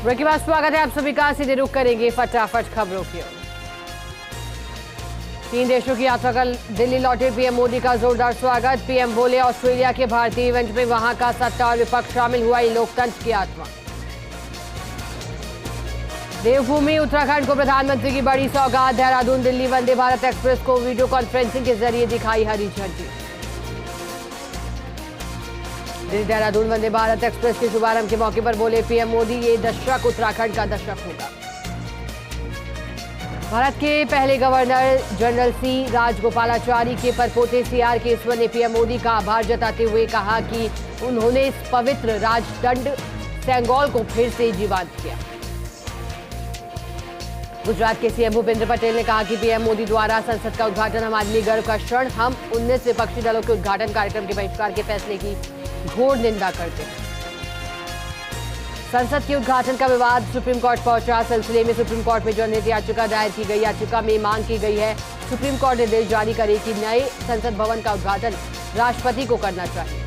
Break के बाद स्वागत है आप सभी का। सीधे रुख करेंगे फटाफट खबरों की ओर। 3 देशों की यात्रा कर दिल्ली लौटे पीएम मोदी का जोरदार स्वागत। पीएम बोले ऑस्ट्रेलिया के भारतीय इवेंट में वहां का सत्ता और विपक्ष शामिल हुआ ही लोकतंत्र की आत्मा। देवभूमि उत्तराखंड को प्रधानमंत्री की बड़ी सौगात। देहरादून दिल्ली वंदे भारत एक्सप्रेस को वीडियो कॉन्फ्रेंसिंग के जरिए दिखाई हरी झंडी। देहरादून वंदे भारत एक्सप्रेस के शुभारंभ के मौके पर बोले पीएम मोदी, ये दशक उत्तराखंड का दशक होगा। भारत के पहले गवर्नर जनरल सी राजगोपालाचारी के परपोते सीआर केसवर ने पीएम मोदी का आभार जताते हुए कहा कि उन्होंने इस पवित्र राजदंड सेंगोल को फिर से जीवंत किया। गुजरात के सीएम भूपेंद्र पटेल ने कहा कि पीएम मोदी द्वारा संसद का उद्घाटन हमारे लिए गर्व का क्षण। हम 19 विपक्षी दलों के उद्घाटन कार्यक्रम के बहिष्कार के फैसले की घोर निंदा करते हैं। संसद के उद्घाटन का विवाद सुप्रीम कोर्ट पहुंचा। सिलसिले में सुप्रीम कोर्ट में जनहित याचिका दायर की गई। याचिका में मांग की गई है सुप्रीम कोर्ट निर्देश जारी करे कि नए संसद भवन का उद्घाटन राष्ट्रपति को करना चाहिए।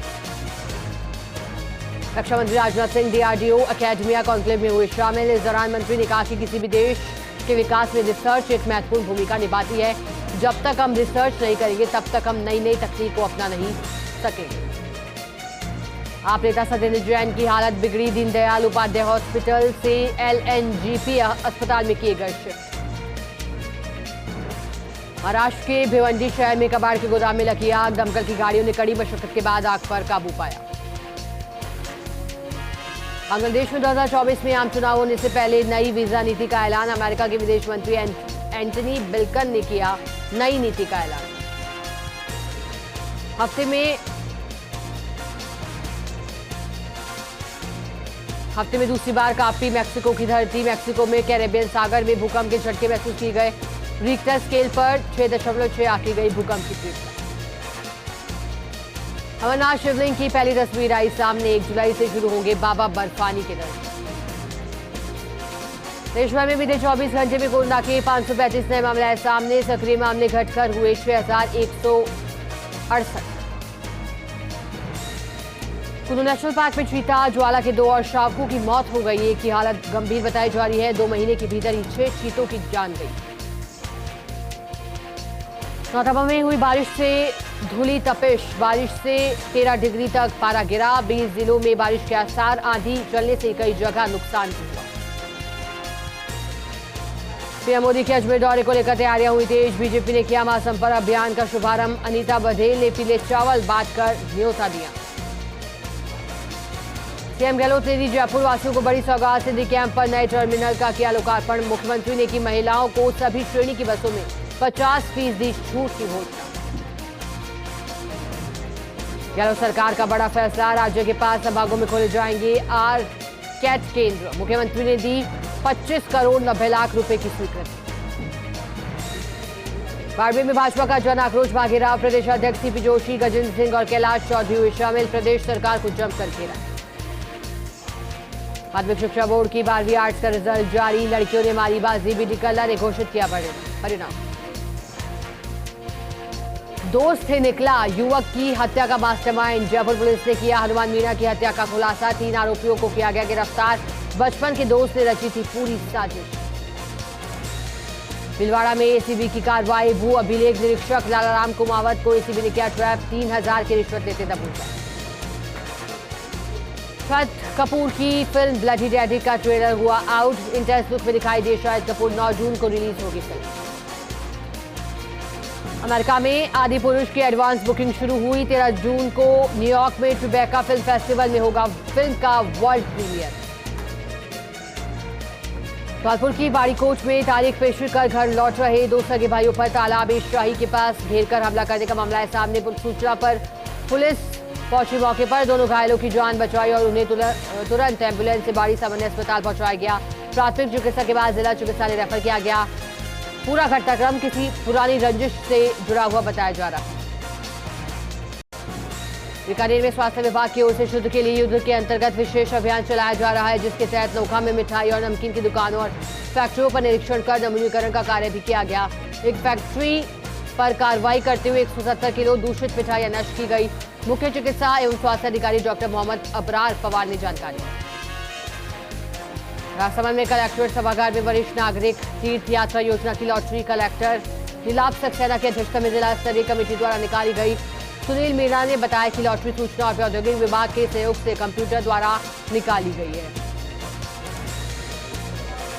रक्षा मंत्री Rajnath Singh DRDO academia conclave में हुए शामिल। इस दौरान मंत्री ने कहा कि किसी भी देश के विकास में रिसर्च एक महत्वपूर्ण भूमिका निभाती है। जब तक हम रिसर्च नहीं करेंगे तब तक हम नई नई तकनीक को अपना नहीं सकेंगे। आप नेता सत्येंद्र जैन की हालत बिगड़ी। दीनदयाल उपाध्याय हॉस्पिटल से एलएनजीपी अस्पताल में किए गए शिफ्ट। महाराष्ट्र के भिवंडी शहर में कबाड़ के गोदाम में लगी आग। दमकल की गाड़ियों ने कड़ी मशक्कत के बाद आग पर काबू पाया। बांग्लादेश में 2024 में आम चुनाव होने से पहले नई वीजा नीति का ऐलान। अमेरिका के विदेश मंत्री एंटनी ब्लिंकन ने किया नई नीति का ऐलान। हफ्ते में दूसरी बार कांपी मैक्सिको की धरती। मैक्सिको में कैरेबियन सागर में भूकंप के झटके महसूस किए गए। रिक्टर स्केल पर 6.6 आंकी गई भूकंप की तीव्रता। अमरनाथ शिवलिंग की पहली तस्वीर आई सामने। 1 जुलाई से शुरू होंगे बाबा बर्फानी के दर्शन। देश भर में बीते 24 घंटे में कोरोना के 535 नए मामले आए सामने। सक्रिय मामले घटकर हुए 6168। कुल्लू नेशनल पार्क में चीता ज्वाला के 2 और शावकों की मौत हो गई। एक की हालत गंभीर बताई जा रही है। 2 महीने के भीतर ही 6 चीतों की जान गई। नौतपा में हुई बारिश से धूली तपिश। बारिश से 13 डिग्री तक पारा गिरा। 20 जिलों में बारिश के आसार। आंधी चलने से कई जगह नुकसान हुआ। पीएम मोदी के अजमेर दौरे को लेकर तैयारियां हुई तेज। बीजेपी ने किया महासंपर्क अभियान का शुभारंभ। अनीता बघेल ने पीले चावल बांटकर न्योता दिया। सीएम गहलोत ने दी जयपुर वासियों को बड़ी सौगात। सिंधी कैंप पर नए टर्मिनल का किया लोकार्पण। मुख्यमंत्री ने की महिलाओं को सभी श्रेणी की बसों में 50% छूट की घोषणा। गहलोत सरकार का बड़ा फैसला। राज्य के 5 संभागों में खोले जाएंगे आर-कैट केंद्र। मुख्यमंत्री ने दी 25 करोड़ 90 लाख रुपए की स्वीकृति। बाड़मेर में भाजपा का जन आक्रोश भागीरथ। प्रदेश अध्यक्ष सीपी जोशी, गजेंद्र सिंह और कैलाश चौधरी हुए शामिल। प्रदेश सरकार को जमकर घेरा। माध्यमिक शिक्षा बोर्ड की 12वीं आर्ट्स का रिजल्ट जारी। लड़कियों ने मारी बाजी। बीडी कल्ला ने घोषित किया परिणाम। दोस्त थे निकला युवक की हत्या का मास्टरमाइंड। जयपुर पुलिस ने किया हनुमान मीणा की हत्या का खुलासा। 3 आरोपियों को किया गया गिरफ्तार। बचपन के दोस्त ने रची थी पूरी साजिश। भीलवाड़ा में एसीबी की कार्रवाई। भू अभिलेख निरीक्षक लालाराम कुमावत को एसीबी ने किया ट्रैप। 3000 की रिश्वत लेते दबोचा। शाहिद कपूर की फिल्म ब्लडी डैडी का ट्रेलर हुआ आउट। इंटेंस लुक में दिखाई दिए शाहिद कपूर। 9 जून को रिलीज होगी फिल्म। अमेरिका में आदि पुरुष की एडवांस बुकिंग शुरू हुई। 13 जून को न्यूयॉर्क में ट्रिबेका फिल्म फेस्टिवल में होगा फिल्म का वर्ल्ड प्रीमियर। धौलपुर की बाड़ी कोच में तारीख पेशी कर घर लौट रहे 2 सगे भाइयों पर तालाब शाही के पास घेरकर हमला करने का मामला है सामने। सूचना पर पुलिस पहुंची मौके पर। दोनों घायलों की जान बचाई और उन्हें तुरंत एम्बुलेंस से बाड़ी सामान्य अस्पताल पहुंचाया गया। प्राथमिक चिकित्सा के बाद जिला चिकित्सालय रेफर किया गया। पूरा घटनाक्रम किसी पुरानी रंजिश से जुड़ा हुआ बताया जा रहा है। बीकानेर में स्वास्थ्य विभाग की ओर से शुद्ध के लिए युद्ध के अंतर्गत विशेष अभियान चलाया जा रहा है, जिसके तहत नोखा में मिठाई और नमकीन की दुकानों और फैक्ट्रियों पर निरीक्षण कर नमूनीकरण का कार्य भी किया गया। एक फैक्ट्री पर कार्रवाई करते हुए 170 किलो दूषित मिठाइयां नष्ट की गई। मुख्य चिकित्सा एवं स्वास्थ्य अधिकारी डॉक्टर मोहम्मद अबरार पवार ने जानकारी दी। राजसमंद में कलेक्ट्रेट सभागार में वरिष्ठ नागरिक तीर्थ यात्रा योजना की लॉटरी कलेक्टर नीलाभ सक्सेना की अध्यक्षता में जिला स्तरीय कमेटी द्वारा निकाली गई। सुनील मीणा ने बताया कि लॉटरी सूचना और प्रौद्योगिकी विभाग के सहयोग से कंप्यूटर द्वारा निकाली गई है।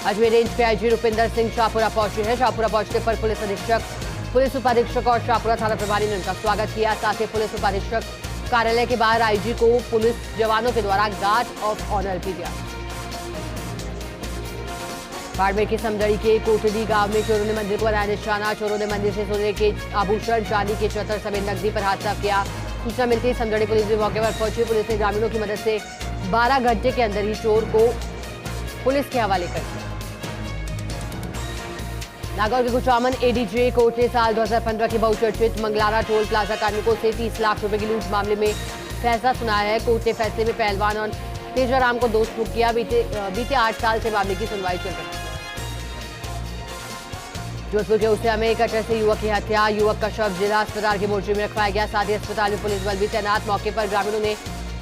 अजमेर रेंज के आईजी रुपिंदर सिंह शाहपुरा पहुंचे हैं। शाहपुरा पहुंचने पर पुलिस अधीक्षक, पुलिस उपाधीक्षक और शाहपुरा थाना प्रभारी ने उनका स्वागत किया। साथ ही पुलिस उपाधीक्षक कार्यालय के बाहर आईजी को पुलिस जवानों के द्वारा गार्ड ऑफ ऑनर भी दिया। बाड़मेर के समदड़ी के कोटड़ी गांव में चोरों ने मंदिर को बनाया निशाना। चोरों ने मंदिर से सोने के आभूषण, चांदी के चतर समेत नकदी पर हाथ साफ किया। सूचना मिलती समदड़ी पुलिस भी मौके पर पहुंची। पुलिस ने ग्रामीणों की मदद से 12 घंटे के अंदर ही चोर को पुलिस के हवाले कर दिया। नागौर के कुचामन एडीजे कोर्ट ने साल 2015 के बहुचर्चित मंगलारा टोल प्लाजा कार्मिकों से 30 लाख रुपए की लूट मामले में फैसला सुनाया है। कोर्ट ने फैसले में पहलवान और तेजाराम को दोष मुक्त किया। बीते 8 साल से मामले की सुनवाई चल रही है। जोधपुर के उसिया में कटर से युवक की हत्या। युवक का शव जिला अस्पताल के मोर्चे में रखवाया गया। साथ ही अस्पताल में पुलिस बल भी तैनात। मौके पर ग्रामीणों ने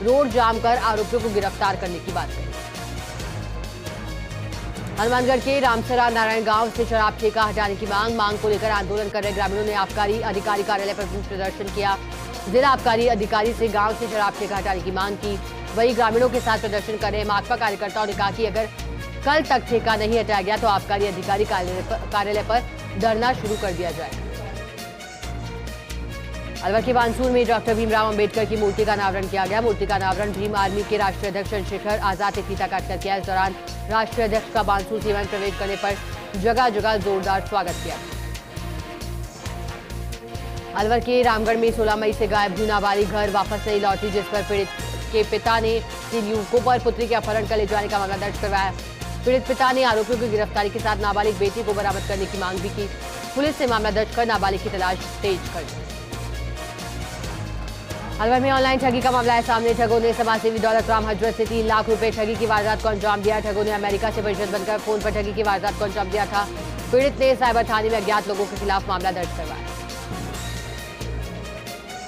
रोड जाम कर आरोपियों को गिरफ्तार करने की बात कही। हनुमानगढ़ के रामसरा नारायण गांव से शराब ठेका हटाने की मांग को लेकर आंदोलन कर रहे ग्रामीणों ने आबकारी अधिकारी कार्यालय पर विरोध प्रदर्शन किया। जिला आबकारी अधिकारी से गांव से शराब ठेका हटाने की मांग की। वही ग्रामीणों के साथ प्रदर्शन कर रहे माकपा कार्यकर्ताओं ने कहा कि अगर कल तक ठेका नहीं हटाया गया तो आबकारी अधिकारी कार्यालय पर धरना शुरू कर दिया जाए। अलवर के बानसूर में डॉक्टर भीमराव अंबेडकर की मूर्ति का अनावरण किया गया। मूर्ति का अनावरण भीम आर्मी के राष्ट्रीय अध्यक्ष चंद्रशेखर आजाद ने फीता काटकर किया। इस दौरान राष्ट्रीय अध्यक्ष का बानसूर सीमा में प्रवेश करने पर जगह जगह जोरदार स्वागत किया। अलवर के रामगढ़ में 16 मई से गायब हुई नाबालिग घर वापस नहीं लौटी, जिस पर पीड़ित के पिता ने 3 युवकों पर पुत्री के अपहरण कर ले जाने का मामला दर्ज करवाया। पीड़ित पिता ने आरोपियों की गिरफ्तारी के साथ नाबालिग बेटी को बरामद करने की मांग भी की। पुलिस ने मामला दर्ज कर नाबालिग की तलाश तेज कर दी। अलवर में ऑनलाइन ठगी का मामला है सामने। ठगों ने समाजसेवी दौलत राम हजरत से 3 लाख रुपए ठगी की वारदात को अंजाम दिया। ठगों ने अमेरिका से परिचित बनकर फोन पर ठगी की वारदात को अंजाम दिया था। पीड़ित ने साइबर थाने में अज्ञात लोगों के खिलाफ मामला दर्ज करवाया।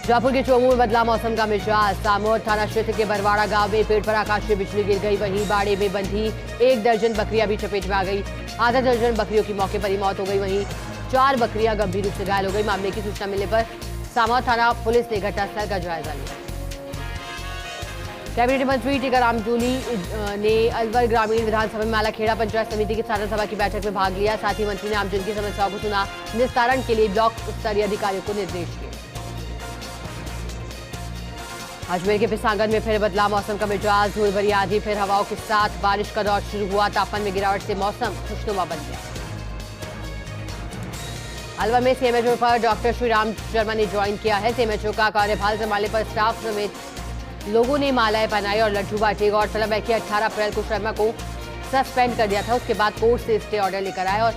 जयपुर के चोमू में बदला मौसम का मिजाज। सामोर थाना क्षेत्र के बरवाड़ा गांव में पेड़ पर आकाशीय बिजली गिर गई। वहीं बाड़े में बंधी 1 दर्जन बकरियां भी चपेट में आ गई। आधा दर्जन बकरियों की मौके पर ही मौत हो गई। वहीं 4 बकरियां गंभीर रूप से घायल हो गई। मामले की सूचना मिलने पर सामोर थाना पुलिस ने घटनास्थल का जायजा लिया। कैबिनेट मंत्री टीकाराम जूली ने अलवर ग्रामीण विधानसभा में मालाखेड़ा पंचायत समिति की साधारण सभा की बैठक में भाग लिया। साथ ही मंत्री ने आमजन की समस्याओं को सुना। निस्तारण के लिए ब्लॉक स्तरीय अधिकारियों को निर्देश दिए। अजमेर के पिसांगन में फिर बदला मौसम का मिजाज। धूल भरी आंधी फिर हवाओं के साथ बारिश का दौर शुरू हुआ। तापमान में गिरावट से मौसम खुशनुमा बन गया। अलवर में सीएमएचओ पर डॉक्टर श्रीराम शर्मा ने ज्वाइन किया है। सीएमएचओ का कार्यभार संभालने पर स्टाफ समेत लोगों ने मालाएं पहनाई और लड्डू बांटे। गौरतलब है कि 18 अप्रैल को शर्मा को सस्पेंड कर दिया था। उसके बाद कोर्ट से स्टे ऑर्डर लेकर आए और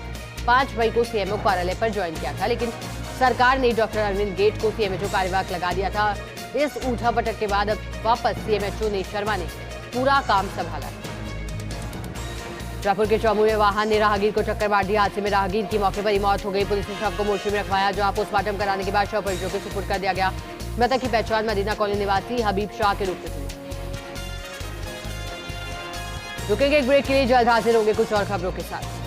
5 मई को सीएमओ कार्यालय पर ज्वाइन किया था। लेकिन सरकार ने डॉक्टर अरविंद गेट को सीएमएचओ कार्यवाहक लगा दिया था। इस उठापटक के बाद अब वापस सीएमएचओ ने शर्मा ने पूरा काम संभाला। जयपुर के चौमू में वाहन ने राहगीर को टक्कर मार दी। हादसे में राहगीर की मौके पर ही मौत हो गई। पुलिस ने शव को मोर्चे में रखवाया, जहां पोस्टमार्टम कराने के बाद शव परिजनों को सुपुर्द कर दिया गया। मृतक की पहचान मदीना कॉलोनी निवासी हबीब शाह के रूप में हुई। रुकेंगे एक ब्रेक के लिए, जल्द हाजिर होंगे कुछ और खबरों के साथ।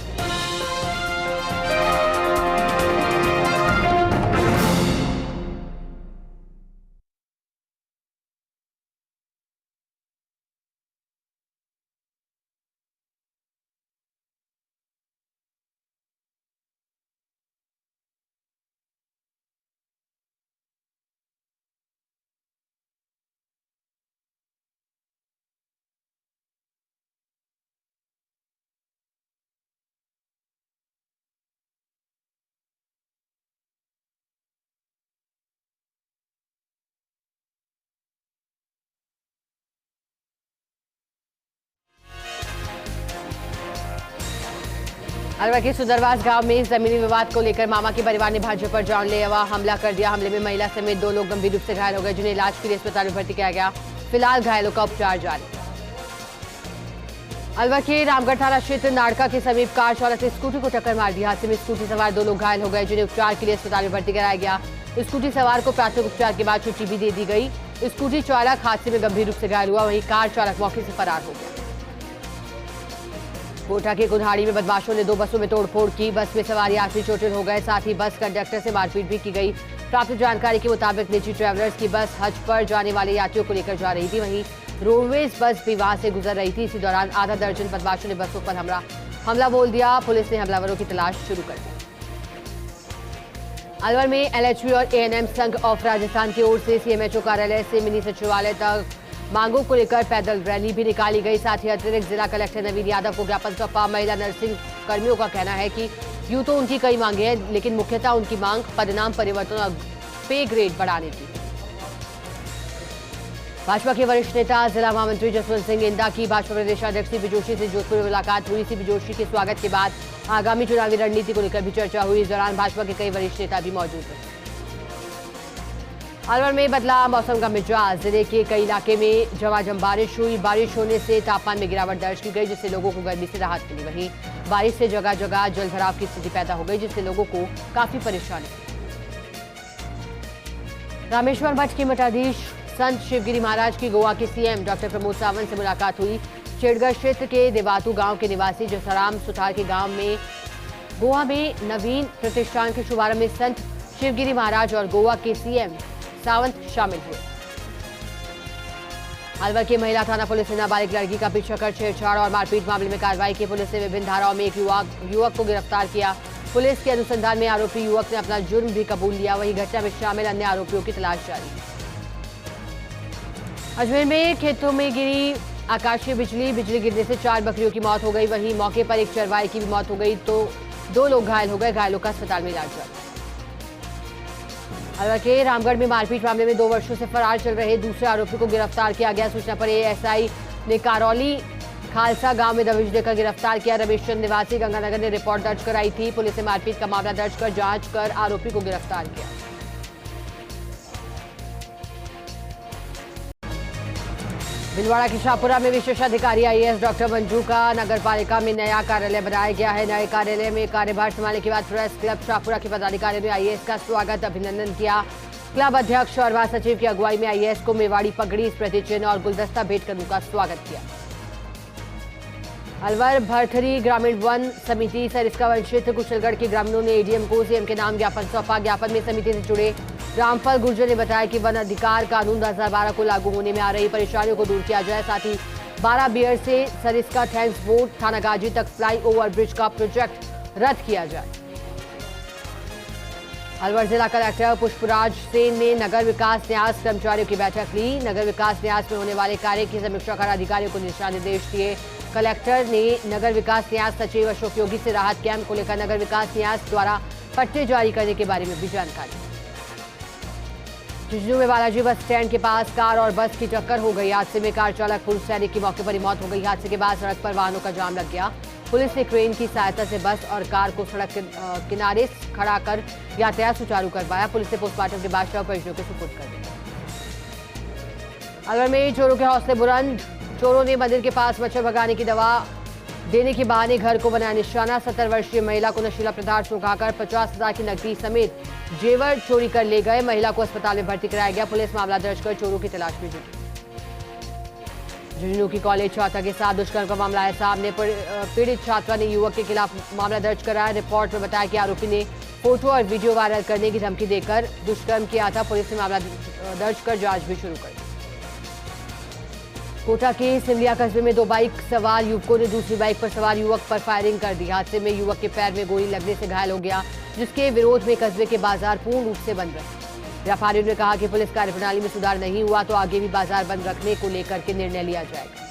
अलवर के सुदरवास गांव में जमीनी विवाद को लेकर मामा के परिवार ने भाजपा पर जानलेवा हमला कर दिया। हमले में महिला समेत 2 लोग गंभीर रूप से घायल हो गए, जिन्हें इलाज के लिए अस्पताल में भर्ती किया गया। फिलहाल घायलों का उपचार जारी। अलवर के रामगढ़ थाना क्षेत्र नाड़का के समीप कार चालक ने स्कूटी को टक्कर मार दी। हादसे में स्कूटी सवार 2 लोग घायल हो गए, जिन्हें उपचार के लिए अस्पताल में भर्ती कराया गया। स्कूटी सवार को प्राथमिक उपचार के बाद छुट्टी भी दे दी गई। स्कूटी चालक हादसे में गंभीर रूप से घायल हुआ। वहीं कार चालक मौके से फरार हो गया। कोटा के कुल्हाड़ी में बदमाशों ने 2 बसों में तोड़फोड़ की। बस में सवार यात्री चोटिल हो गए, साथ ही बस कंडक्टर से मारपीट भी की गई। प्राप्त जानकारी के मुताबिक निजी ट्रैवलर्स की बस हज पर जाने वाले यात्रियों को लेकर जा रही थी। वहीं रोडवेज बस भी वहां से गुजर रही थी। इसी दौरान आधा दर्जन बदमाशों ने बसों पर हमला बोल दिया। पुलिस ने हमलावरों की तलाश शुरू कर दी। अलवर में एलएचबी और एएनएम संघ ऑफ राजस्थान की ओर से सीएमएचओ कार्यालय से मिनी सचिवालय तक मांगों को लेकर पैदल रैली भी निकाली गई। साथ ही अतिरिक्त जिला कलेक्टर नवीन यादव को ज्ञापन सौंपा। महिला नर्सिंग कर्मियों का कहना है कि यूं तो उनकी कई मांगे हैं, लेकिन मुख्यतः उनकी मांग पदनाम परिवर्तन और पे ग्रेड बढ़ाने की। भाजपा के वरिष्ठ नेता जिला महामंत्री जसवंत सिंह इंदा की भाजपा प्रदेशाध्यक्ष सीपी जोशी से जोधपुर में मुलाकात हुई। सीपी जोशी के स्वागत के बाद आगामी चुनावी रणनीति को लेकर भी चर्चा हुई। इस दौरान भाजपा के कई वरिष्ठ नेता भी मौजूद रहे। अलवर में बदला मौसम का मिजाज। जिले के कई इलाके में झमाझम बारिश हुई। बारिश होने से तापमान में गिरावट दर्ज की गई, जिससे लोगों को गर्मी से राहत मिली। वहीं बारिश से जगह जगह जलभराव की स्थिति पैदा हो गई, जिससे लोगों को काफी परेशानी हुई। रामेश्वर मठ के मठाधीश संत शिवगिरी महाराज की गोवा के सीएम डॉक्टर प्रमोद सावंत से मुलाकात हुई। चेड़गढ़ क्षेत्र के देवातू गांव के निवासी जसाराम सुथार के गांव में गोवा में नवीन प्रतिष्ठान के शुभारंभ में संत शिवगिरी महाराज और गोवा के सीएम सावंत शामिल हुए। अलवर की महिला थाना पुलिस ने नाबालिग लड़की का पीछा कर छेड़छाड़ और मारपीट मामले में कार्रवाई की। पुलिस ने विभिन्न धाराओं में एक युवक को गिरफ्तार किया। पुलिस के अनुसंधान में आरोपी युवक ने अपना जुर्म भी कबूल लिया। वहीं घटना में शामिल अन्य आरोपियों की तलाश जारी है। अजमेर में खेतों में गिरी आकाशीय बिजली गिरने से 4 बकरियों की मौत हो गई। वहीं मौके पर एक चरवाहे की भी मौत हो गई तो 2 लोग घायल हो गए। घायलों का अस्पताल में इलाज जारी। अलवर के रामगढ़ में मारपीट मामले में 2 वर्षों से फरार चल रहे दूसरे आरोपी को गिरफ्तार किया गया। सूचना पर एएसआई ने करौली खालसा गांव में दबिश देकर गिरफ्तार किया। रमेश चंद निवासी गंगानगर ने रिपोर्ट दर्ज कराई थी। पुलिस ने मारपीट का मामला दर्ज कर जांच कर आरोपी को गिरफ्तार किया। भिलवाड़ा के शाहपुरा में विशेषाधिकारी आईएएस डॉक्टर मंजू का नगर पालिका में नया कार्यालय बनाया गया है। नए कार्यालय में कार्यभार संभालने के बाद प्रेस क्लब शाहपुरा के पदाधिकारियों ने आईएएस का स्वागत अभिनंदन किया। क्लब अध्यक्ष और महासचिव की अगुवाई में आईएएस को मेवाड़ी पगड़ी, स्मृति चिन्ह और गुलदस्ता भेंट कर उनका स्वागत किया। अलवर भरथरी ग्रामीण वन समिति सरिस्का वन क्षेत्र कुशलगढ़ के ग्रामीणों ने एडीएम को सीएम के नाम ज्ञापन सौंपा। ज्ञापन में समिति से जुड़े रामफल गुर्जर ने बताया कि वन अधिकार कानून 2012 को लागू होने में आ रही परेशानियों को दूर किया जाए। साथ ही 12 बियर से सरिस्का थैंक्स बोर्ड थानागाजी तक फ्लाई ओवर ब्रिज का प्रोजेक्ट रद्द किया जाए। अलवर जिला कलेक्टर पुष्पराज सेन ने नगर विकास न्यास कर्मचारियों की बैठक ली। नगर विकास न्यास में होने वाले कार्य की समीक्षा कर अधिकारियों को दिशा निर्देश दिए। कलेक्टर ने नगर विकास न्यास सचिव अशोक योगी से राहत कैंप को लेकर नगर विकास न्यास द्वारा पट्टे जारी करने के बारे में भी जानकारी। झुंझुनू में बालाजी बस स्टैंड के पास कार और बस की टक्कर हो गई। हादसे में कार चालक पूर्व सैनिक की मौके पर ही मौत हो गई। हादसे के बाद सड़क पर वाहनों का जाम लग गया। पुलिस ने क्रेन की सहायता से बस और कार को सड़क किनारे खड़ा कर यातायात सुचारू करवाया। पुलिस ने पोस्टमार्टम के बाद शव परिजनों को सुपुर्द कर दिया। अलवर में चोरों के हौसले बुलंद। चोरों ने मंदिर के पास मच्छर भगाने की दवा देने के बहाने घर को बनाया निशाना। 70 वर्षीय महिला को नशीला पदार्थ सुंघाकर 50,000 की नकदी समेत जेवर चोरी कर ले गए। महिला को अस्पताल में भर्ती कराया गया। पुलिस मामला दर्ज कर चोरों की तलाश में जुटी। झुंझुनू की कॉलेज छात्रा के साथ दुष्कर्म का मामला है सामने। पीड़ित छात्रा ने युवक के खिलाफ मामला दर्ज कराया। रिपोर्ट में बताया कि आरोपी ने फोटो और वीडियो वायरल करने की धमकी देकर दुष्कर्म किया था। पुलिस ने मामला दर्ज कर जांच भी शुरू कर दी। कोटा के सिमलिया कस्बे में 2 बाइक सवार युवकों ने दूसरी बाइक पर सवार युवक पर फायरिंग कर दी। हादसे में युवक के पैर में गोली लगने से घायल हो गया, जिसके विरोध में कस्बे के बाजार पूर्ण रूप से बंद रहे। व्यापारियों ने कहा कि पुलिस कार्यप्रणाली में सुधार नहीं हुआ तो आगे भी बाजार बंद रखने को लेकर के निर्णय लिया जाएगा।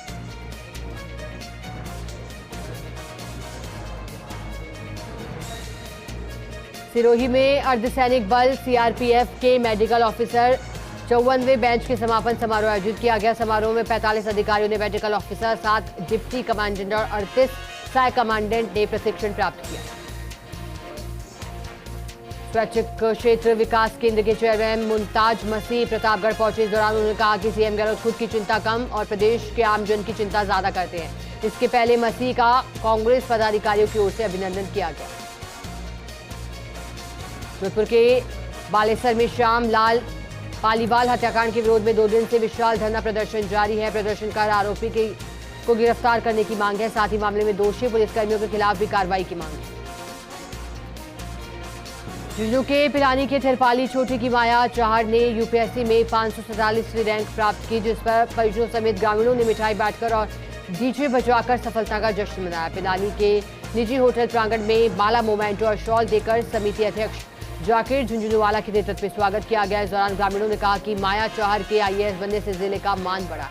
सिरोही में अर्धसैनिक बल सीआरपीएफ के मेडिकल ऑफिसर 54वें बेंच के समापन समारोह आयोजित किया गया। समारोह में 45 अधिकारियों ने मेडिकल ऑफिसर, 7 डिप्टी कमांडेंट और 38 सहायक कमांडेंट ने प्रशिक्षण प्राप्त किया। स्वैच्छिक क्षेत्र विकास केंद्र के चेयरमैन मुमताज मसीह प्रतापगढ़ पहुंचे। इस दौरान उन्होंने कहा कि सीएम गहलोत खुद की चिंता कम और प्रदेश के आमजन की चिंता ज्यादा करते हैं। इसके पहले मसीह का कांग्रेस पदाधिकारियों की ओर से अभिनंदन किया गया। जोधपुर के बालेसर में श्याम लाल पालीवाल हत्याकांड के विरोध में 2 दिन से विशाल धरना प्रदर्शन जारी है। प्रदर्शनकार आरोपी की को गिरफ्तार करने की मांग है। साथ ही मामले में दोषी पुलिसकर्मियों के खिलाफ भी कार्रवाई की मांग है। झुंझुनू के पिलानी के थिरपाली छोटी की माया चाहर ने यूपीएससी में 547वीं रैंक प्राप्त की, जिस पर परिजनों समेत ग्रामीणों ने मिठाई बांटकर और डीजे बजाकर सफलता का जश्न मनाया। पिलानी के निजी होटल प्रांगण में माला मोमेंटो और शॉल देकर समिति अध्यक्ष जाकिर झुंझुनूवाला के नेतृत्व में स्वागत किया गया। इस दौरान ग्रामीणों ने कहा कि माया चाहर के आईएएस बनने से जिले का मान बढ़ा।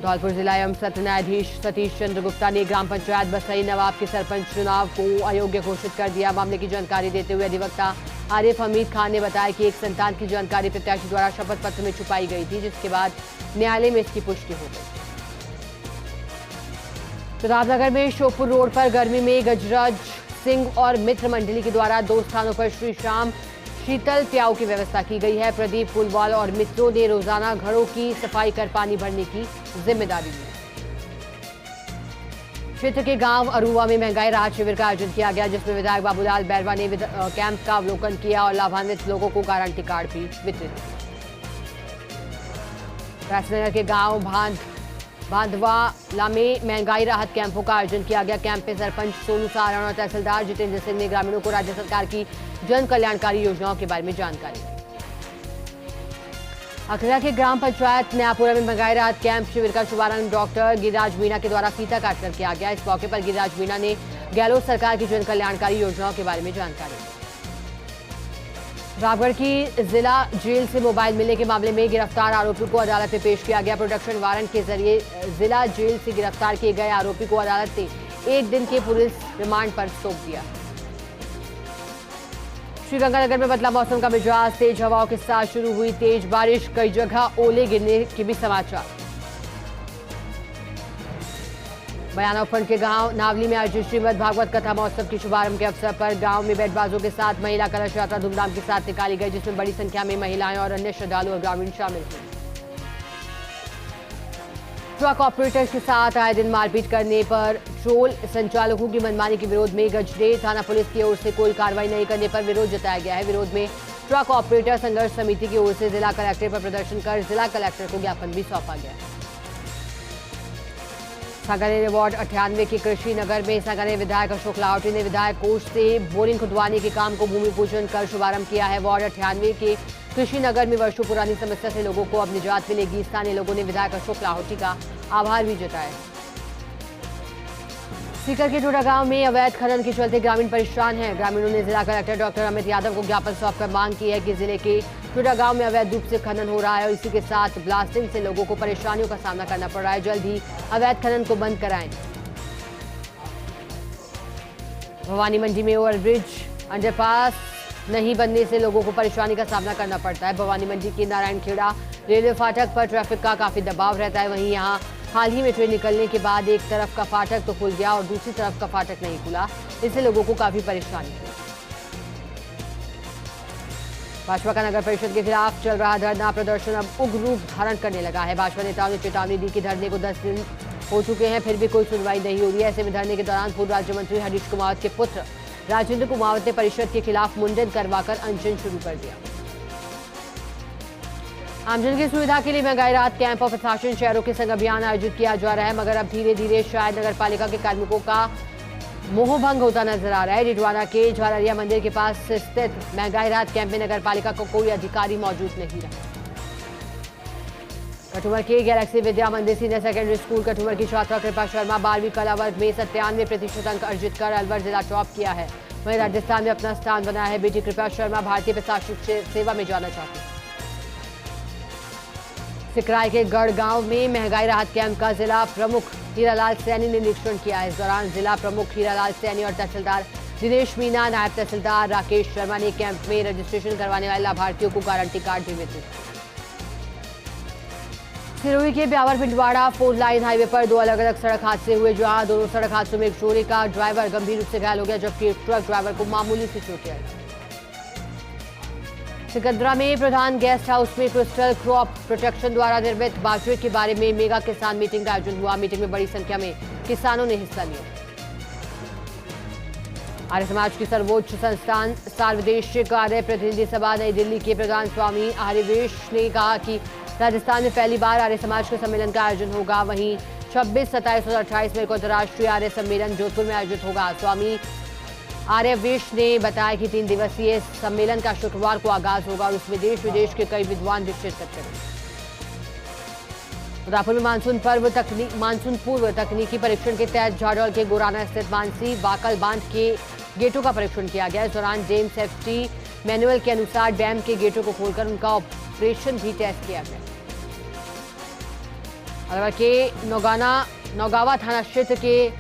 धौलपुर जिला एवं सत्र न्यायाधीश सतीश चंद्र गुप्ता ने ग्राम पंचायत बसई नवाब के सरपंच चुनाव को अयोग्य घोषित कर दिया। मामले की जानकारी देते हुए अधिवक्ता आरिफ हमीद खान ने बताया कि एक संतान की जानकारी प्रत्याशी द्वारा शपथ पत्र में छुपाई गई थी, जिसके बाद न्यायालय में इसकी पुष्टि हो गई। प्रतापनगर में शोपुर रोड पर गर्मी में गजराज सिंह और मित्र मंडली के द्वारा 2 स्थानों पर श्री श्याम शीतल प्याऊ की व्यवस्था की गई है। प्रदीप पुलवाल और मित्रों ने रोजाना घरों की सफाई कर पानी भरने की जिम्मेदारी ली। क्षेत्र के गांव अरुवा में महंगाई राहत शिविर का आयोजन किया गया, जिसमें विधायक बाबूलाल बैरवा ने कैंप का अवलोकन किया और लाभान्वित लोगों को गारंटी कार्ड भी वितरित किए। राजनगर के गांव बांधवाला में महंगाई राहत कैंपों का आयोजन किया गया। कैंप में सरपंच सोनू सारण और तहसीलदार जितेंद्र सिंह ने ग्रामीणों को राज्य सरकार की जन कल्याणकारी योजनाओं के बारे में जानकारी दी। अखरा के ग्राम पंचायत नयापुरा में महंगाई राहत कैंप शिविर का शुभारंभ डॉक्टर गिरिराज मीणा के द्वारा फीता काटकर किया गया। इस मौके पर गिरिराज मीणा ने गहलोत सरकार की जन कल्याणकारी योजनाओं के बारे में जानकारी दी। रामगढ़ की जिला जेल से मोबाइल मिलने के मामले में गिरफ्तार आरोपी को अदालत में पेश किया गया। प्रोडक्शन वारंट के जरिए जिला जेल से गिरफ्तार किए गए आरोपी को अदालत ने 1 दिन के पुलिस रिमांड पर सौंप दिया। श्रीगंगानगर में बदला मौसम का मिजाज, तेज हवाओं के साथ शुरू हुई तेज बारिश, कई जगह ओले गिरने के भी समाचार। बयाना उपखंड के गांव नावली में आयोजित श्रीमद् भागवत कथा महोत्सव के शुभारंभ के अवसर पर गांव में बैंडबाजों के साथ महिला कलश यात्रा धूमधाम के साथ निकाली गई, जिसमें बड़ी संख्या में महिलाएं और अन्य श्रद्धालु और ग्रामीण शामिल हुए। ट्रक ऑपरेटर के साथ आए दिन मारपीट करने पर टोल संचालकों की मनमानी के विरोध में गजरेर थाना पुलिस की ओर से कोई कार्रवाई नहीं करने पर विरोध जताया गया है। विरोध में ट्रक ऑपरेटर संघर्ष समिति की ओर से जिला कलेक्टर पर प्रदर्शन कर जिला कलेक्टर को ज्ञापन भी सौंपा गया है। सांगानेर वार्ड 98 के कृषि नगर में सांगानेर विधायक अशोक लाहौटी ने विधायक कोष से बोरिंग खुदवाने के काम को भूमि पूजन कर शुभारंभ किया है। वार्ड 98 के कृषि नगर में वर्षों पुरानी समस्या से लोगों को अब निजात मिलेगी। स्थानीय लोगों ने विधायक अशोक लाहौटी का आभार भी जताया। सीकर के टोडा गांव में अवैध खनन के चलते ग्रामीण परेशान हैं। ग्रामीणों ने जिला कलेक्टर डॉक्टर अमित यादव को ज्ञापन सौंपकर मांग की है कि जिले के टोडा गांव में अवैध रूप से खनन हो रहा है और इसी के साथ ब्लास्टिंग से लोगों को परेशानियों का सामना करना पड़ रहा है। जल्द ही अवैध खनन को बंद कराएं। भवानी मंडी में ओवरब्रिज अंडरपास नहीं बनने से लोगों को परेशानी का सामना करना पड़ता है। भवानी मंडी के नारायणखेड़ा रेलवे फाटक पर ट्रैफिक का काफी दबाव रहता है। वहीं यहाँ हाल ही में ट्रेन निकलने के बाद एक तरफ का फाटक तो खुल गया और दूसरी तरफ का फाटक नहीं खुला, इससे लोगों को काफी परेशानी हुई। भाजपा का नगर परिषद के खिलाफ चल रहा धरना प्रदर्शन अब उग्र रूप धारण करने लगा है। भाजपा नेताओं ने चेतावनी दी कि धरने को 10 दिन हो चुके हैं, फिर भी कोई सुनवाई नहीं हो रही है। ऐसे में धरने के दौरान पूर्व राज्य मंत्री हरीश कुमावत के पुत्र राजेंद्र कुमावत ने परिषद के खिलाफ मुंडन करवाकर अनशन शुरू कर दिया। आमजन की सुविधा के लिए महंगाई राहत कैंप और प्रशासन शहरों के संग अभियान आयोजित किया जा रहा है, मगर अब धीरे धीरे शायद नगर पालिका के कार्मिकों का मोह भंग होता नजर आ रहा है। डिडवाना के ज्वालरिया मंदिर के पास स्थित महंगाई राहत कैंप में नगर पालिका को कोई अधिकारी मौजूद नहीं रहा। कठुमर के गैलेक्सी विद्या मंदिर सीनियर सेकेंडरी स्कूल कठुमर की छात्रा कृपा शर्मा 12वीं कला वर्ग में 97% अंक अर्जित कर अलवर जिला टॉप किया है। वहीं राजस्थान में अपना स्थान बनाया है। बेटी कृपा शर्मा भारतीय प्रशासनिक सेवा में जाना चाहती है। सिकराय के गढ़ गांव में महंगाई राहत कैंप का जिला प्रमुख हीरालाल सैनी ने निरीक्षण किया है। इस दौरान जिला प्रमुख हीरालाल सैनी और तहसीलदार दिनेश मीना, नायब तहसीलदार राकेश शर्मा ने कैंप में रजिस्ट्रेशन करवाने वाले लाभार्थियों को गारंटी कार्ड भी वितरित किए। सिरोही के ब्यावर पिंडवाड़ा 4 लाइन हाईवे पर 2 अलग अलग सड़क हादसे हुए, जहां दोनों सड़क हादसों में एक ट्रोले का ड्राइवर गंभीर रूप से घायल हो गया, जबकि ट्रक ड्राइवर को मामूली सी चोटें आई। सिकंदरा में प्रधान गेस्ट हाउस में क्रिस्टल क्रॉप प्रोटेक्शन द्वारा निर्मित बाजरे के बारे में मेगा किसान मीटिंग का आयोजन हुआ। मीटिंग में बड़ी संख्या में किसानों ने हिस्सा लिया। आर्य समाज की सर्वोच्च संस्थान सार्वदेशिक कार्य प्रतिनिधि सभा नई दिल्ली के प्रधान स्वामी हरिवेश ने कहा कि राजस्थान में पहली बार आर्य समाज के सम्मेलन का आयोजन होगा। वहीं 26, 27 और 28 मई को अंतर्राष्ट्रीय आर्य सम्मेलन जोधपुर में आयोजित होगा। स्वामी आर्यवेश ने बताया कि 3 दिवसीय सम्मेलन का शुक्रवार को आगाज होगा और उसमें देश विदेश के कई विद्वान भी शिरकत करेंगे। रायपुर में मानसून पूर्व तकनीकी परीक्षण के तहत झाड़ोल के गोराना स्थित मानसी वाकल बांध के गेटों का परीक्षण किया गया। इस दौरान डैम सेफ्टी मैनुअल के अनुसार डैम के गेटों को खोलकर उनका ऑपरेशन भी टेस्ट किया गया। अलवर के नौगावा थाना क्षेत्र के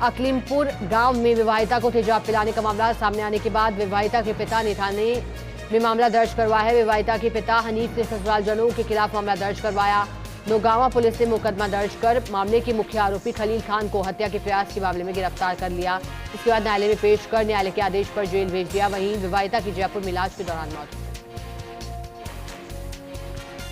अकलीमपुर गांव में विवाहिता को तेजाब पिलाने का मामला सामने आने के बाद विवाहिता के पिता ने थाने में मामला दर्ज करवाया है। विवाहिता के पिता हनीफ ने ससुरालजनों के खिलाफ मामला दर्ज करवाया। नौगावा पुलिस ने मुकदमा दर्ज कर मामले के मुख्य आरोपी खलील खान को हत्या के प्रयास के मामले में गिरफ्तार कर लिया। इसके बाद न्यायालय में पेश कर न्यायालय के आदेश पर जेल भेज दिया। वहीं विवाहिता की जयपुर में इलाज के दौरान मौत हुई।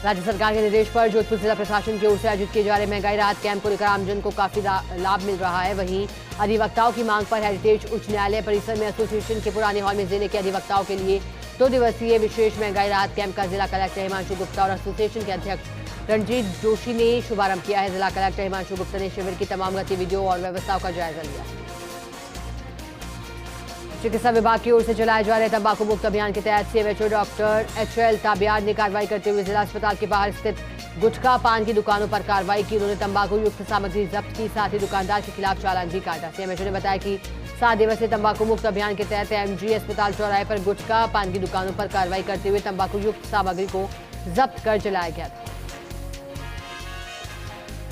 राज्य सरकार के निर्देश पर जोधपुर जिला प्रशासन की ओर से आयोजित किए जा रहे महंगाई राहत कैंप को लेकर आमजन को काफी लाभ मिल रहा है। वहीं अधिवक्ताओं की मांग पर हेरिटेज उच्च न्यायालय परिसर में एसोसिएशन के पुराने हॉल में जिले के अधिवक्ताओं के लिए 2 दिवसीय विशेष महंगाई राहत कैंप का जिला कलेक्टर हिमांशु गुप्ता और एसोसिएशन के अध्यक्ष रणजीत जोशी ने शुभारंभ किया है। जिला कलेक्टर हिमांशु गुप्ता ने शिविर की तमाम गतिविधियों और व्यवस्थाओं का जायजा लिया। चिकित्सा विभाग की ओर से चलाए जा रहे तंबाकू मुक्त अभियान के तहत सीएमएचओ डॉक्टर HL ताबियार ने कार्रवाई करते हुए जिला अस्पताल के बाहर स्थित गुटखा पान की दुकानों पर कार्रवाई की। उन्होंने तंबाकू युक्त सामग्री जब्त की, साथ ही दुकानदार के खिलाफ चालान भी काटा। सीएमएचओ ने बताया कि 7 दिवसीय तंबाकू मुक्त अभियान के तहत MG अस्पताल चौराहे पर गुटखा पान की दुकानों पर कार्रवाई करते हुए तंबाकू युक्त सामग्री को जब्त कर चलाया गया था।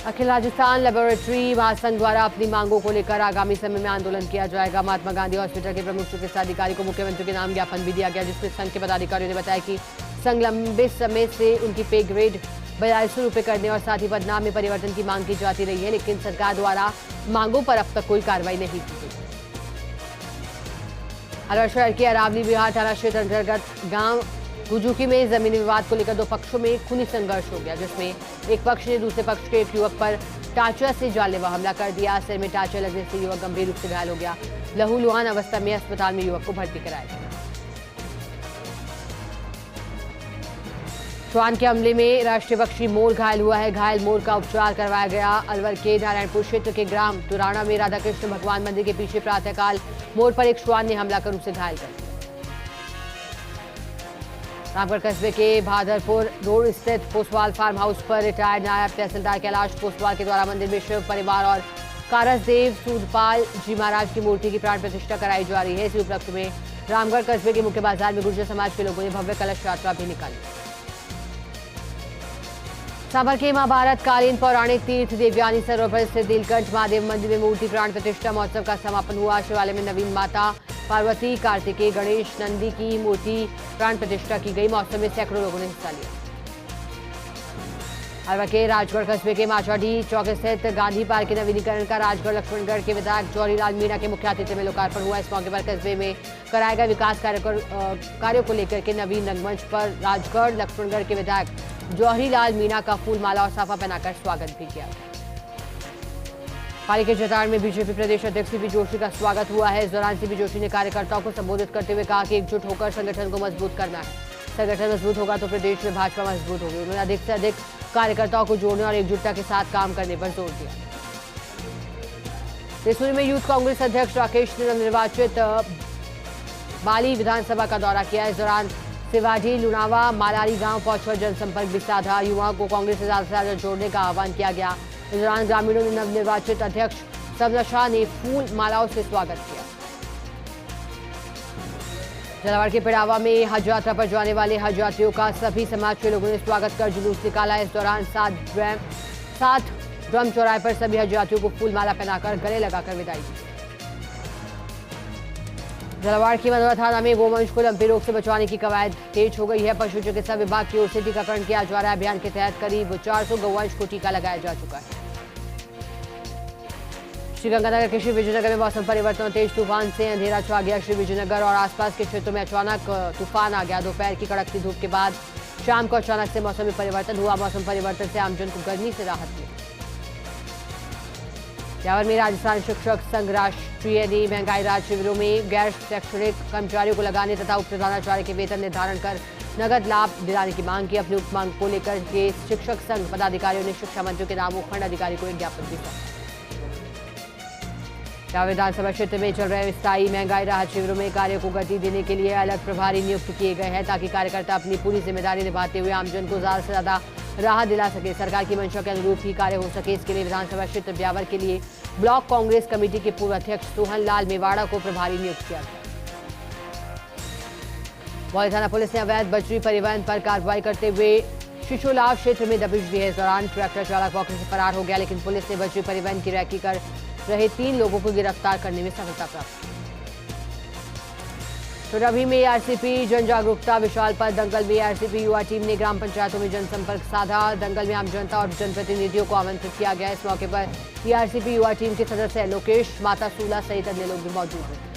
अखिल राजस्थान लेबोरेटरी महासंघ द्वारा अपनी मांगों को लेकर आगामी समय में आंदोलन किया जाएगा। महात्मा गांधी हॉस्पिटल के प्रमुख चिकित्सा अधिकारी को मुख्यमंत्री के नाम ज्ञापन भी दिया गया, जिसमें संघ के पदाधिकारियों ने बताया कि संघ लंबे समय से उनकी पे ग्रेड 4200 रुपये करने और साथ ही पदनाम में परिवर्तन की मांग की जाती रही है, लेकिन सरकार द्वारा मांगों पर अब तक कोई कार्रवाई नहीं की गई। अलवर शहर के अरावली बिहार थाना क्षेत्र अंतर्गत गांव गुजुकी में जमीनी विवाद को लेकर 2 पक्षों में खूनी संघर्ष हो गया, जिसमें एक पक्ष ने दूसरे पक्ष के एक युवक पर टाचा से जानलेवा हमला कर दिया। सिर में टाचा लगने से युवक गंभीर रूप से घायल हो गया। लहूलुहान अवस्था में अस्पताल में युवक को भर्ती कराया गया। श्वान के हमले में राष्ट्रीय पक्षी मोर घायल हुआ है। घायल मोर का उपचार करवाया गया। अलवर के नारायणपुर क्षेत्र के ग्राम तुराना में राधा कृष्ण भगवान मंदिर के पीछे प्रातःकाल मोर पर एक श्वान ने हमला कर उसे घायल कर दिया। रामगढ़ कस्बे के भादरपुर रोड स्थित पोसवाल फार्म हाउस पर रिटायर्ड नायब तहसीलदार कैलाश पोसवाल के द्वारा मंदिर में शिव परिवार और कारसदेव सूदपाल जी महाराज की मूर्ति की प्राण प्रतिष्ठा कराई जा रही है। इसी उपलक्ष्य में रामगढ़ कस्बे के मुख्य बाजार में गुर्जर समाज के लोगों ने भव्य कलश यात्रा भी निकाली। सांभर के महाभारत कालीन पौराणिक तीर्थ देवयानी सरोवर स्थित नीलकंठ महादेव मंदिर में मूर्ति प्राण प्रतिष्ठा महोत्सव का समापन हुआ। शिवालय में नवीन माता पार्वती, कार्तिकेय, गणेश, नंदी की मूर्ति प्राण प्रतिष्ठा की गई। महोत्सव में सैकड़ों लोगों ने हिस्सा लिया। अलवर के राजगढ़ कस्बे के माचाडी चौक स्थित गांधी पार्क के नवीनीकरण का राजगढ़ लक्ष्मणगढ़ के विधायक जौहरीलाल मीणा के मुख्य आतिथ्य में लोकार्पण हुआ। इस मौके पर कस्बे में कराए गए विकास कार्यों को लेकर के नवीन रंगमंच पर राजगढ़ लक्ष्मणगढ़ के विधायक जौहरीलाल मीणा का फूल माला और साफा पहनाकर स्वागत भी किया। पाली के जताड़ में बीजेपी प्रदेश अध्यक्ष सीपी जोशी का स्वागत हुआ है। इस दौरान सीपी जोशी ने कार्यकर्ताओं को संबोधित करते हुए कहा कि एकजुट होकर संगठन को मजबूत करना है। संगठन मजबूत होगा तो प्रदेश में भाजपा मजबूत होगी। उन्होंने अधिक से अधिक कार्यकर्ताओं को जोड़ने और एकजुटता के साथ काम करने पर जोर दिया। त्रिशूली में यूथ कांग्रेस अध्यक्ष राकेश ने नवनिर्वाचित बाली विधानसभा का दौरा किया। इस दौरान शिवाजी लुनावा मालारी गांव पहुंचकर जनसंपर्क भी साधा। युवाओं को कांग्रेस से ज्यादा से ज्यादा जोड़ने का आह्वान किया गया। इस दौरान ग्रामीणों ने नवनिर्वाचित अध्यक्ष सबला शाह ने फूल मालाओं से स्वागत किया। झालावाड़ के पिड़ावा में हज यात्रा पर जाने वाले हज यात्रियों का सभी समाज के लोगों ने स्वागत कर जुलूस निकाला। इस दौरान 7 ड्रम चौराहे पर सभी हज यात्रियों को फूल माला पहनाकर गले लगाकर विदाई दी। झालावाड़ की मनोरा थाना में गोवंश को लंपी रोग से बचाने की कवायद तेज हो गई है। पशु चिकित्सा विभाग की ओर से टीकाकरण किया जा रहा है। अभियान के तहत करीब 400 गौवंश को टीका लगाया जा चुका है। श्रीगंगानगर के श्री विजयनगर में मौसम परिवर्तन और तेज तूफान से अंधेरा छा गया। श्री विजयनगर और आसपास के क्षेत्रों में अचानक तूफान आ गया। दोपहर की कड़कती धूप के बाद शाम को अचानक से मौसम में परिवर्तन हुआ। मौसम परिवर्तन से आमजन को गर्मी से राहत मिली। ब्यावर में राजस्थान शिक्षक संघ राष्ट्रीय ने महंगाई राहत शिविरों में गैर शैक्षणिक कर्मचारियों को लगाने तथा उप प्रधानाचार्य के वेतन निर्धारण कर नगद लाभ दिलाने की मांग की। अपनी उक्त मांग को लेकर के शिक्षक संघ पदाधिकारियों ने शिक्षा मंत्री के नाम उपखंड अधिकारी को एक ज्ञापन भी सौंपा। विधानसभा क्षेत्र में चल रहे स्थायी महंगाई राहत शिविरों में कार्य को गति देने के लिए अलग प्रभारी नियुक्त किए गए हैं ताकि कार्यकर्ता अपनी पूरी जिम्मेदारी निभाते हुए आमजन को ज्यादा से ज्यादा राहत दिला सके, सरकार की मंशा के अनुरूप ही कार्य हो सके। इसके लिए विधानसभा क्षेत्र ब्यावर के लिए ब्लॉक कांग्रेस कमेटी के पूर्व अध्यक्ष सोहन लाल मेवाड़ा को प्रभारी नियुक्त किया गया। मौली थाना पुलिस ने अवैध बजरी परिवहन पर कार्रवाई करते हुए शिशुलाव क्षेत्र में दबिश दी है। इस दौरान ट्रैक्टर चालक मौके से फरार हो गया, लेकिन पुलिस ने बजरी परिवहन की रैकी कर रहे 3 लोगों को गिरफ्तार करने में सफलता प्राप्त की। टोडाभी में एआरसीपी जन जागरूकता विशाल पर दंगल में एआरसीपी युवा टीम ने ग्राम पंचायतों में जनसंपर्क साधा। दंगल में आम जनता और जनप्रतिनिधियों को आमंत्रित किया गया। इस मौके पर एआरसीपी युवा टीम के सदस्य लोकेश, माता सूला सहित अन्य लोग भी मौजूद थे।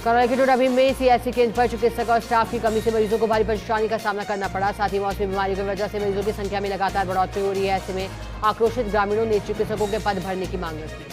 कोरोना के टोडाभी में सीएचसी केंद्र पर चिकित्सक और स्टाफ की कमी से मरीजों को भारी परेशानी का सामना करना पड़ा। साथ ही मौसमी बीमारी की वजह से मरीजों की संख्या में लगातार बढ़ोतरी हो रही है। ऐसे में आक्रोशित ग्रामीणों ने चिकित्सकों के पद भरने की मांग रखी।